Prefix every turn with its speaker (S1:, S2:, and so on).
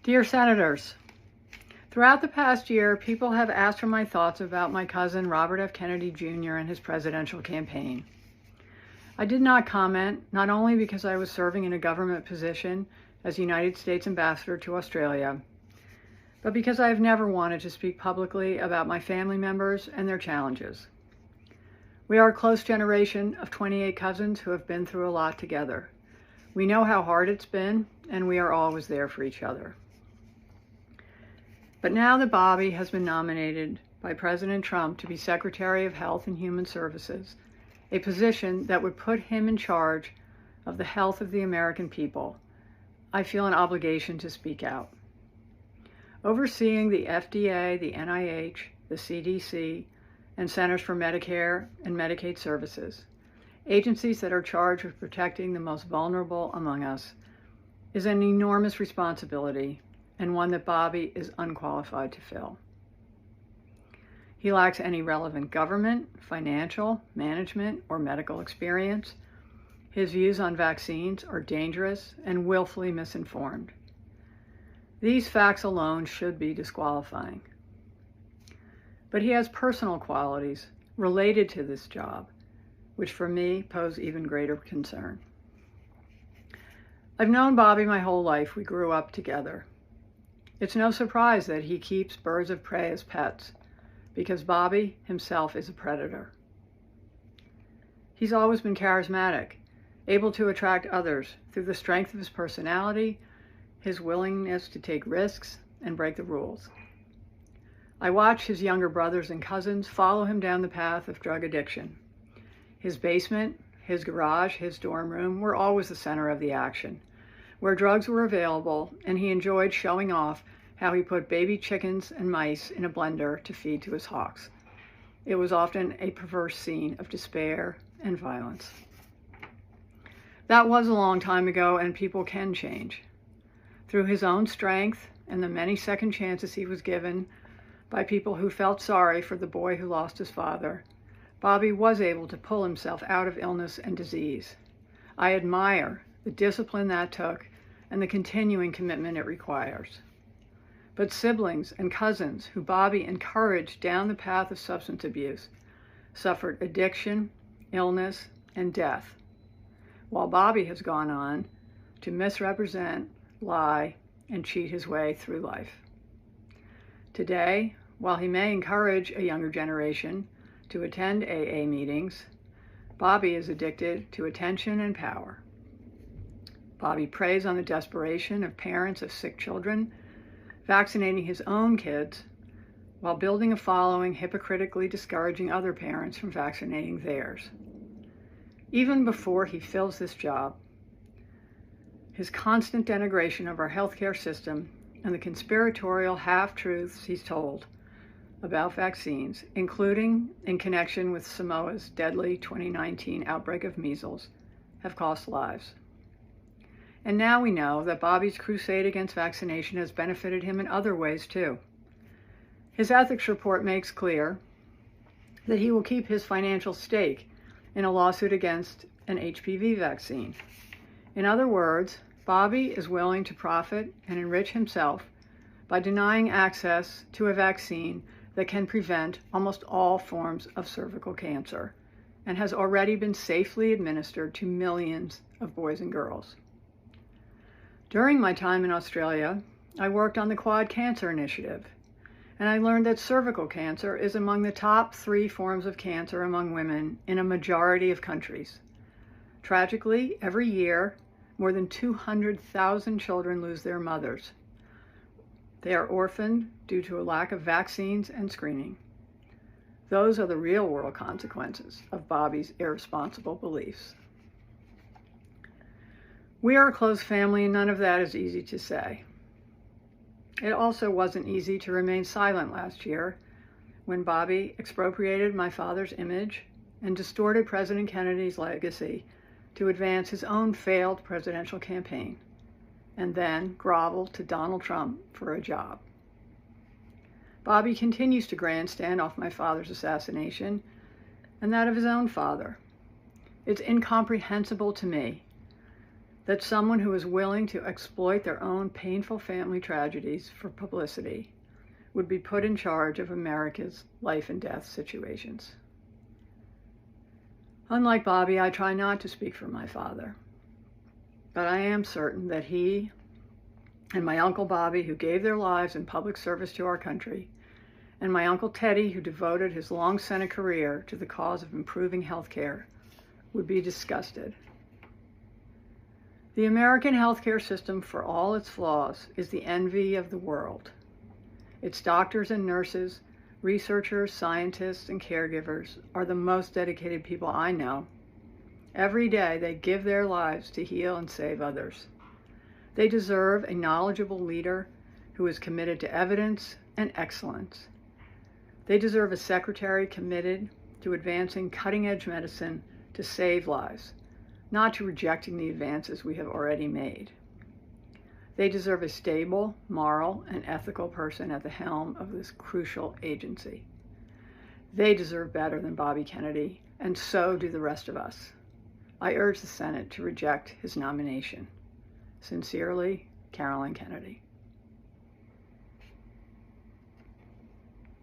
S1: Dear Senators, throughout the past year, people have asked for my thoughts about my cousin Robert F. Kennedy Jr. and his presidential campaign. I did not comment, not only because I was serving in a government position as United States Ambassador to Australia, but because I have never wanted to speak publicly about my family members and their challenges. We are a close generation of 28 cousins who have been through a lot together. We know how hard it's been, and we are always there for each other. But now that Bobby has been nominated by President Trump to be Secretary of Health and Human Services, a position that would put him in charge of the health of the American people, I feel an obligation to speak out. Overseeing the FDA, the NIH, the CDC, and Centers for Medicare and Medicaid Services, agencies that are charged with protecting the most vulnerable among us, is an enormous responsibility and one that Bobby is unqualified to fill. He lacks any relevant government, financial, management, or medical experience. His views on vaccines are dangerous and willfully misinformed. These facts alone should be disqualifying. But he has personal qualities related to this job, which for me pose even greater concern. I've known Bobby my whole life. We grew up together. It's no surprise that he keeps birds of prey as pets, because Bobby himself is a predator. He's always been charismatic, able to attract others through the strength of his personality, his willingness to take risks and break the rules. I watch his younger brothers and cousins follow him down the path of drug addiction. His basement, his garage, his dorm room were always the center of the action, where drugs were available, and he enjoyed showing off how he put baby chickens and mice in a blender to feed to his hawks. It was often a perverse scene of despair and violence. That was a long time ago, and people can change. Through his own strength and the many second chances he was given by people who felt sorry for the boy who lost his father, Bobby was able to pull himself out of illness and disease. I admire the discipline that took and the continuing commitment it requires. But siblings and cousins who Bobby encouraged down the path of substance abuse suffered addiction, illness, and death, while Bobby has gone on to misrepresent, lie, and cheat his way through life. Today, while he may encourage a younger generation to attend AA meetings, Bobby is addicted to attention and power. Bobby preys on the desperation of parents of sick children, vaccinating his own kids while building a following hypocritically discouraging other parents from vaccinating theirs. Even before he fills this job, his constant denigration of our healthcare system and the conspiratorial half-truths he's told about vaccines, including in connection with Samoa's deadly 2019 outbreak of measles, have cost lives. And now we know that Bobby's crusade against vaccination has benefited him in other ways too. His ethics report makes clear that he will keep his financial stake in a lawsuit against an HPV vaccine. In other words, Bobby is willing to profit and enrich himself by denying access to a vaccine that can prevent almost all forms of cervical cancer and has already been safely administered to millions of boys and girls. During my time in Australia, I worked on the Quad Cancer Initiative, and I learned that cervical cancer is among the top 3 forms of cancer among women in a majority of countries. Tragically, every year, more than 200,000 children lose their mothers. They are orphaned due to a lack of vaccines and screening. Those are the real-world consequences of Bobby's irresponsible beliefs. We are a close family, and none of that is easy to say. It also wasn't easy to remain silent last year when Bobby expropriated my father's image and distorted President Kennedy's legacy to advance his own failed presidential campaign, and then groveled to Donald Trump for a job. Bobby continues to grandstand off my father's assassination and that of his own father. It's incomprehensible to me that someone who is willing to exploit their own painful family tragedies for publicity would be put in charge of America's life and death situations. Unlike Bobby, I try not to speak for my father, but I am certain that he and my Uncle Bobby, who gave their lives in public service to our country, and my Uncle Teddy, who devoted his long Senate career to the cause of improving health care, would be disgusted. The American healthcare system, for all its flaws, is the envy of the world. Its doctors and nurses, researchers, scientists, and caregivers are the most dedicated people I know. Every day they give their lives to heal and save others. They deserve a knowledgeable leader who is committed to evidence and excellence. They deserve a secretary committed to advancing cutting-edge medicine to save lives, not to rejecting the advances we have already made. They deserve a stable, moral, and ethical person at the helm of this crucial agency. They deserve better than Bobby Kennedy, and so do the rest of us. I urge the Senate to reject his nomination. Sincerely, Carolyn Kennedy.